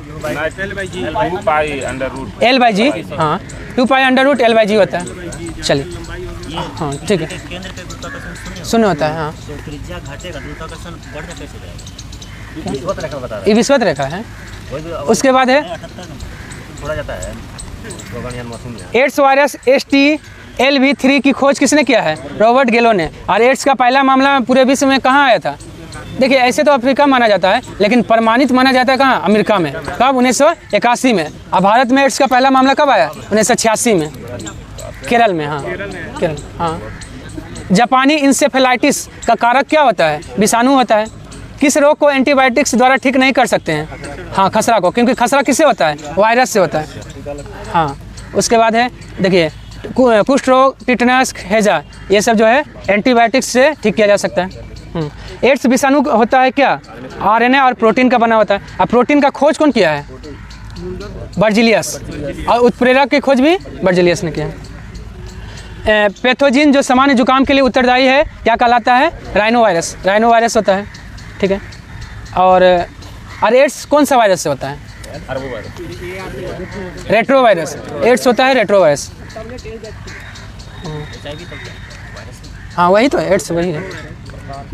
एल बाई जी। हाँ, 2 अंडर रूट एल बाई जी होता है। चलिए, हाँ ठीक है, शून्य होता है। हाँ, ये विश्वत रेखा है। उसके बाद है एड्स वायरस STLV3 की खोज किसने किया है? रॉबर्ट गेलो ने। और एड्स का पहला मामला पूरे विश्व में कहाँ आया था? देखिए, ऐसे तो अफ्रीका माना जाता है, लेकिन प्रमाणित माना जाता है कहाँ? अमेरिका में। कब? 1981 में। और भारत में एड्स का पहला मामला कब आया? 1986 में, केरल में। हाँ, केरल। हाँ, जापानी इंसेफेलाइटिस का कारक क्या होता है? विषाणु होता है। किस रोग को एंटीबायोटिक्स द्वारा ठीक नहीं कर सकते हैं? हाँ, खसरा को, क्योंकि खसरा किससे होता है? वायरस से होता है। हाँ, उसके बाद है देखिए, कुष्ठ रोग, टिटनस, हैजा, ये सब जो है एंटीबायोटिक्स से ठीक किया जा सकता है। एड्स विषाणु होता है क्या? RNA और प्रोटीन का बना होता है। और प्रोटीन का खोज कौन किया है? बर्जिलियस। और उत्प्रेरक की खोज भी बर्जिलियस ने किया है। पैथोजिन जो सामान्य जुकाम के लिए उत्तरदायी है क्या कहलाता है? Rhino virus. राइनो वायरस होता है, ठीक है। और एड्स कौन सा वायरस से होता है? Retro virus. एड्स होता है रेट्रो वायरस। हाँ, वही तो एड्स, वही है।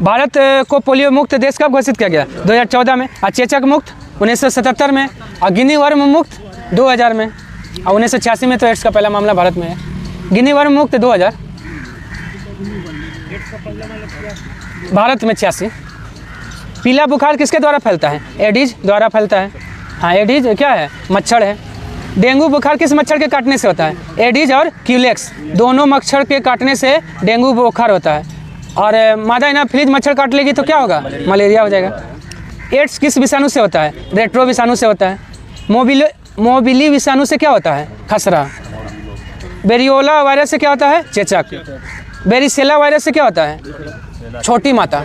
भारत को पोलियो मुक्त देश कब घोषित किया गया? 2014 में। और चेचक मुक्त 1977 में। और गिनी वर्म मुक्त 2000 में। और 1986 में तो एड्स का पहला मामला भारत में है। गिनी वर्म मुक्त 2000, भारत में 86। पीला बुखार किसके द्वारा फैलता है? एडिज द्वारा फैलता है। हाँ, एडिज क्या है? मच्छर है। डेंगू बुखार किस मच्छर के काटने से होता है? एडिज और क्यूलेक्स दोनों मच्छर के काटने से डेंगू बुखार होता है। और मादा एनाफिलीज मच्छर काट लेगी तो क्या होगा? मलेरिया हो जाएगा। एड्स किस विषाणु से होता है? रेट्रो विषाणु से होता है। मोबिली विषाणु से क्या होता है? खसरा। बेरियोला वायरस से क्या होता है? चेचक। बेरिसेला वायरस से क्या होता है? छोटी माता।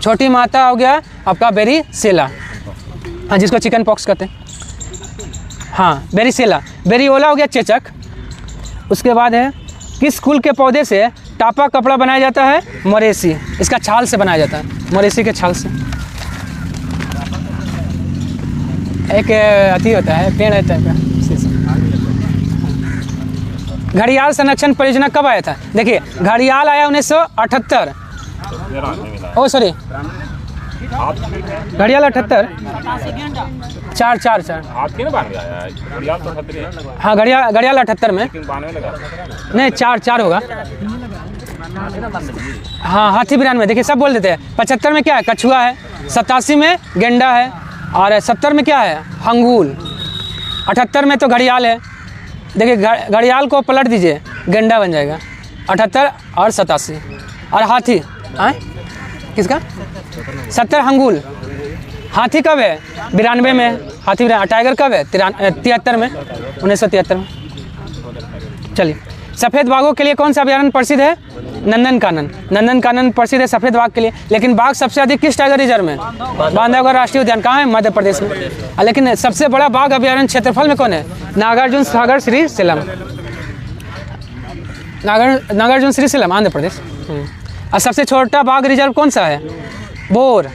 छोटी माता हो गया आपका बेरिसेला, हाँ, जिसको चिकन पॉक्स कहते हैं। हाँ, बेरिसेला। बेरियोला हो गया चेचक। उसके बाद है किस फूल के पौधे से टापा कपड़ा बनाया जाता है? मोरेसी। इसका छाल से बनाया जाता है, मोरेसी के छाल से। एक अति होता है, पेड़ है टाइप का। घड़ियाल संरक्षण परियोजना कब आया था? देखिए, घड़ियाल आया 1978। ओ सॉरी, घड़ियाल 78। 4। हाँ, घड़ियाल 78 में। नहीं, 4 होगा। हाँ, हाथी 92 में। देखिए, सब बोल देते हैं। 75 में क्या है? कछुआ है। 87 में गेंडा है। और 70 में क्या है? हंगूल। 78 में तो घड़ियाल है। देखिए, घड़ियाल को पलट दीजिए, गेंडा बन जाएगा। 78 और 87। और हाथी किसका? 70 हंगूल। हाथी कब है? 92 में। हाथी। टाइगर कब है? 73 में, 1973 में। चलिए, सफ़ेद बाघों के लिए कौन सा अभयारण्य प्रसिद्ध है? नंदनकानन। नंदनकानन प्रसिद्ध है सफ़ेद बाघ के लिए। लेकिन बाघ सबसे अधिक किस टाइगर रिजर्व में? बांधवगढ़ राष्ट्रीय उद्यान। कहाँ है? मध्य प्रदेश में। लेकिन सबसे बड़ा बाघ अभयारण्य क्षेत्रफल में कौन है? नागार्जुन सागर श्री सेलम। नागार्जुन श्री सेलम, आंध्र प्रदेश। और सबसे छोटा बाघ रिजर्व कौन सा है? बोर।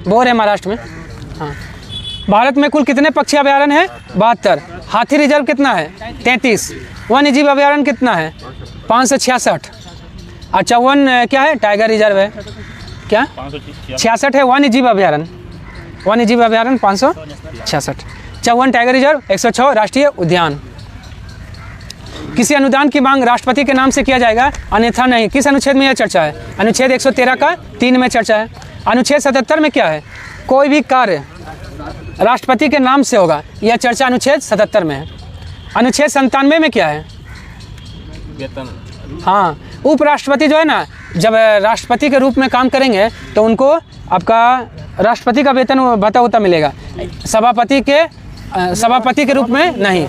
बोर है महाराष्ट्र में। हाँ, भारत में कुल कितने पक्षी अभयारण्य है? 72। हाथी रिजर्व कितना है? 33। वन्यजीव अभयारण्य कितना है? 566। और 54 क्या है? टाइगर रिजर्व है। क्या? 66 है वन्यजीव अभयारण्य। वन्यजीव अभयारण्य 566। 54 टाइगर रिजर्व, 106 राष्ट्रीय उद्यान। किसी अनुदान की मांग राष्ट्रपति के नाम से किया जाएगा, अन्यथा नहीं। किस अनुच्छेद में यह चर्चा है? अनुच्छेद 113 का 3 में चर्चा है। अनुच्छेद 77 में क्या है? कोई भी कार्य राष्ट्रपति के नाम से होगा, यह चर्चा अनुच्छेद 77 में है। अनुच्छेद 97 में क्या है? वेतन। हाँ, उपराष्ट्रपति जो है ना, जब राष्ट्रपति के रूप में काम करेंगे तो उनको आपका राष्ट्रपति का वेतन भत्ता होता मिलेगा, सभापति के रूप में नहीं।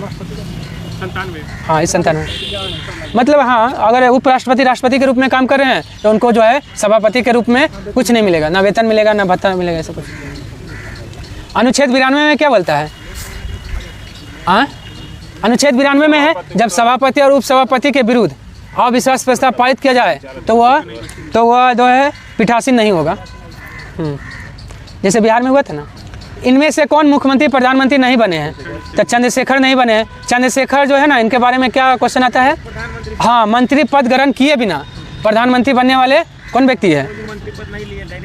97। हाँ, इस 97 मतलब हाँ, अगर उपराष्ट्रपति राष्ट्रपति के रूप में काम कर रहे हैं तो उनको जो है सभापति के रूप में कुछ नहीं मिलेगा, ना वेतन मिलेगा ना भत्ता मिलेगा, ऐसा कुछ। अनुच्छेद 92 में क्या बोलता है? हाँ, अनुच्छेद 92 में है जब सभापति और उपसभापति के विरुद्ध अविश्वास प्रस्ताव पारित किया जाए तो वह जो है पीठासीन नहीं होगा। जैसे बिहार में हुआ था ना। इनमें से कौन मुख्यमंत्री प्रधानमंत्री नहीं बने हैं? तो चंद्रशेखर नहीं बने हैं। चंद्रशेखर जो है ना, इनके बारे में क्या क्वेश्चन आता है? हाँ, मंत्री पद ग्रहण किए बिना प्रधानमंत्री बनने वाले कौन व्यक्ति है?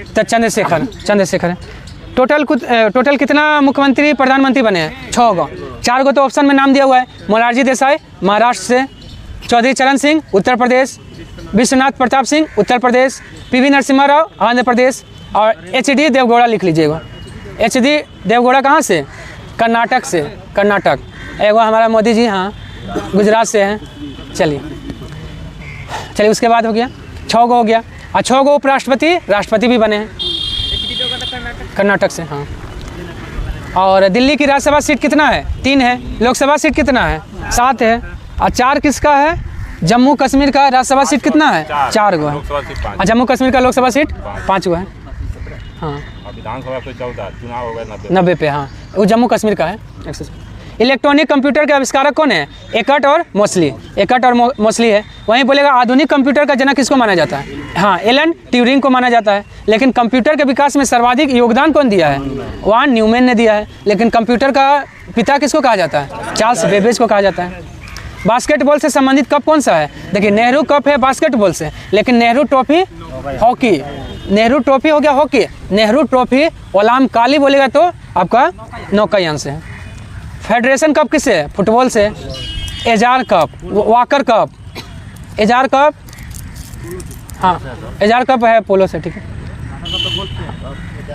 तो चंद्रशेखर। टोटल कितना मुख्यमंत्री प्रधानमंत्री बने हैं? 6 गो। 4 गो तो ऑप्शन में नाम दिया हुआ है। मोरारजी देसाई महाराष्ट्र से, चौधरी चरण सिंह उत्तर प्रदेश, विश्वनाथ प्रताप सिंह उत्तर प्रदेश, पीवी नरसिम्हा राव आंध्र प्रदेश, और एच.डी. देवगौड़ा लिख लीजिएगा। एच.डी. देवगौड़ा कहाँ से? कर्नाटक से। कर्नाटक। एगो हमारा मोदी जी हाँ गुजरात से हैं। चलिए उसके बाद हो गया 6 गो हो गया। और 6 गो उपराष्ट्रपति राष्ट्रपति भी बने हैं कर्नाटक से। हाँ, और दिल्ली की राज्यसभा सीट कितना है? 3 है। लोकसभा सीट कितना है? 7 है। और 4 किसका है? जम्मू कश्मीर का राज्यसभा सीट कितना है? 4 गो है। और जम्मू कश्मीर का लोकसभा सीट 5 गो है। हाँ, विधानसभा से 14, चुनाव हो गया 90 पे। हाँ, वो जम्मू कश्मीर का है। इलेक्ट्रॉनिक कंप्यूटर के आविष्कारक कौन है? एकट और मोस्ली है। वहीं बोलेगा आधुनिक कंप्यूटर का जनक किसको माना जाता है? हाँ, एलन ट्यूरिंग को माना जाता है। लेकिन कंप्यूटर के विकास में सर्वाधिक योगदान कौन दिया है? वान न्यूमैन ने दिया है। लेकिन कंप्यूटर का पिता किसको कहा जाता है? चार्ल्स बेबेज को कहा जाता है। बास्केटबॉल से संबंधित कप कौन सा है? देखिए, नेहरू कप है बास्केटबॉल से, लेकिन Nehru trophy hockey. Nehru trophy हो गया हॉकी। नेहरू ट्रॉफी ओलाम काली बोलेगा तो आपका नौकायान से है। फेडरेशन कप किससे है? फुटबॉल से। एजार कप, वाकर कप, एजार कप, हाँ एजार कप है पोलो से। ठीक है,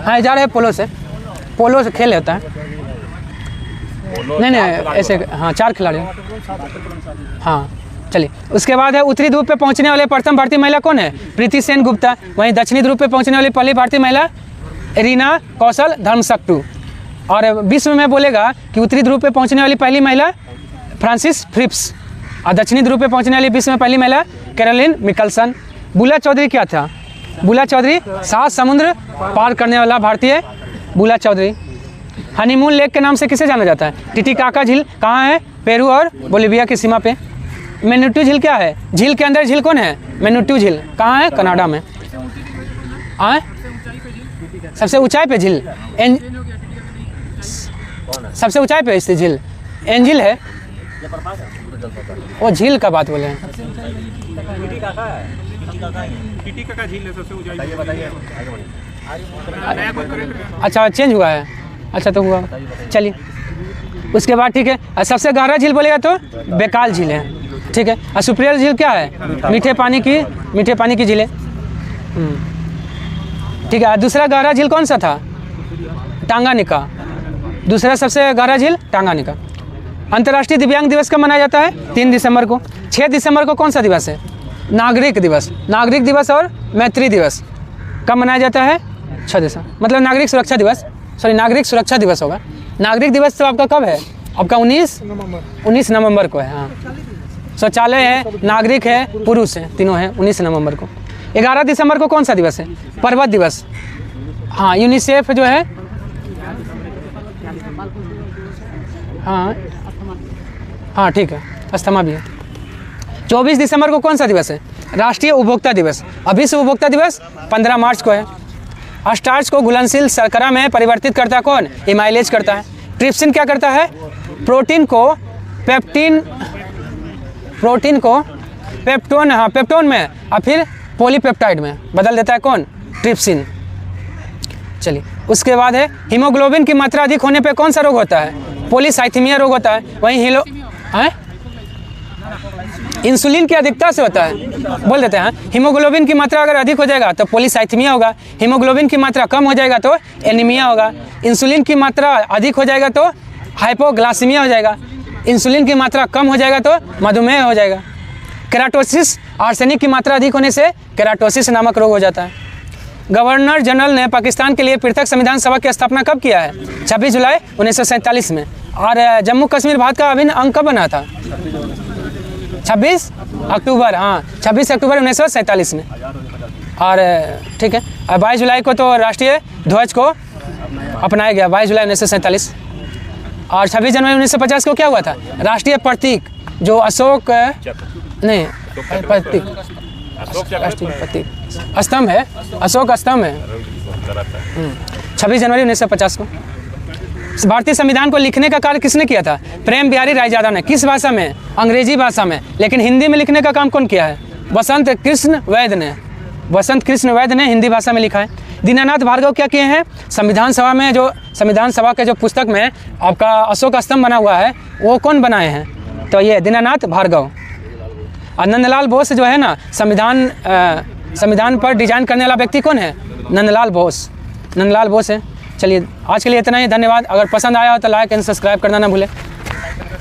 हाँ एजार है पोलो से खेल होता है। नहीं ऐसे, हाँ 4 खिलाड़ी। हाँ, चलिए उसके बाद है उत्तरी ध्रुव पे पहुंचने वाले प्रथम भारतीय महिला कौन है? प्रीति सेन गुप्ता। वहीं दक्षिणी ध्रुव पे पहुंचने वाली पहली भारतीय महिला रीना कौशल धर्मशक्तु। और विश्व में बोलेगा कि उत्तरी ध्रुव पे पहुंचने वाली पहली महिला फ्रांसिस फ्रिप्स, और दक्षिणी ध्रुव पे पहुंचने वाली विश्व में पहली महिला कैरोलिन मिकलसन। बुला चौधरी क्या था? बुला चौधरी 7 समुद्र पार करने वाला भारतीय बुला चौधरी। हनीमून लेक के नाम से किसे जाना जाता है? टिटिकाका झील कहाँ है? पेरू और बोलिविया की सीमा पे। मेनुट्यू झील क्या है? झील के अंदर झील कौन है? मेनुट्यू झील कहाँ है? कनाडा में। सबसे ऊंचाई पे झील सबसे ऊंचाई पे स्थित झील एंजिल है। वो झील का बात बोले हैं। अच्छा, चेंज हुआ है। अच्छा तो हुआ, चलिए उसके बाद ठीक है। सबसे गहरा झील बोलेगा तो बेकाल झील है। ठीक है, और सुप्रियल झील क्या है? मीठे पानी की झील है। ठीक है, दूसरा गहरा झील कौन सा था? टांगानिका। दूसरा सबसे गहरा झील टांगानिका। अंतर्राष्ट्रीय दिव्यांग दिवस कब मनाया जाता है? 3 दिसंबर को। 6 दिसंबर को कौन सा दिवस है? नागरिक दिवस और मैत्री दिवस कब मनाया जाता है? 6 दिसंबर, मतलब नागरिक सुरक्षा दिवस होगा। नागरिक दिवस तो आपका कब है? आपका 19 नवंबर को है। हाँ, शौचालय है, नागरिक है, पुरुष है, तीनों है 19 नवंबर को। 11 दिसंबर को कौन सा दिवस है? पर्वत दिवस। हाँ, यूनिसेफ जो है, हाँ ठीक है, अस्थमा भी है। 24 दिसंबर को कौन सा दिवस है? राष्ट्रीय उपभोक्ता दिवस। विश्व उपभोक्ता दिवस 15 मार्च को है। स्टार्च को घुलनशील शर्करा में परिवर्तित करता कौन? एमाइलेज करता है। ट्रिप्सिन क्या करता है? प्रोटीन को पेप्टोन में और फिर पॉलीपेप्टाइड में बदल देता है कौन? ट्रिप्सिन। चलिए उसके बाद है हीमोग्लोबिन की मात्रा अधिक होने पे कौन सा रोग होता है? पॉलीसाइथीमिया रोग होता है। वहीं इंसुलिन की अधिकता से होता है, बोल देते हैं। हीमोग्लोबिन की मात्रा अगर अधिक हो जाएगा तो पॉलीसाइथेमिया होगा, हीमोग्लोबिन की मात्रा कम हो जाएगा तो एनीमिया होगा, इंसुलिन की मात्रा अधिक हो जाएगा तो हाइपोग्लाइसीमिया हो जाएगा, इंसुलिन की मात्रा कम हो जाएगा तो मधुमेह हो जाएगा। केराटोसिस, आर्सेनिक की मात्रा अधिक होने से केराटोसिस नामक रोग हो जाता है। गवर्नर जनरल ने पाकिस्तान के लिए पृथक संविधान सभा की स्थापना कब किया है? 26 जुलाई 1947 में। और जम्मू कश्मीर भारत का अभिन्न अंग कब बना था? 26 अक्टूबर, हाँ 26 अक्टूबर 1947 में। और ठीक है, 22 जुलाई को तो राष्ट्रीय ध्वज को अपनाया गया, 22 जुलाई 1947। और 26 जनवरी 1950 को क्या हुआ था? राष्ट्रीय प्रतीक जो अशोक नहीं प्रतीक, राष्ट्रीय प्रतीक स्तंभ है, अशोक स्तंभ है। 26 जनवरी 1950 को। भारतीय संविधान को लिखने का कार्य किसने किया था? प्रेम बिहारी रायजादा ने। किस भाषा में? अंग्रेजी भाषा में। लेकिन हिंदी में लिखने का काम कौन किया है? बसंत कृष्ण वैद्य ने। बसंत कृष्ण वैद्य ने हिंदी भाषा में लिखा है। दीनानाथ भार्गव क्या किए हैं? संविधान सभा में जो संविधान सभा के जो पुस्तक में आपका अशोक स्तंभ बना हुआ है वो कौन बनाए हैं? तो ये दीनानाथ भार्गव। और नंदलाल बोस जो है ना, संविधान पर डिजाइन करने वाला व्यक्ति कौन है? नंदलाल बोस। नंदलाल बोस है। चलिए आज के लिए इतना ही, धन्यवाद। अगर पसंद आया हो तो लाइक एंड सब्सक्राइब करना ना भूलें।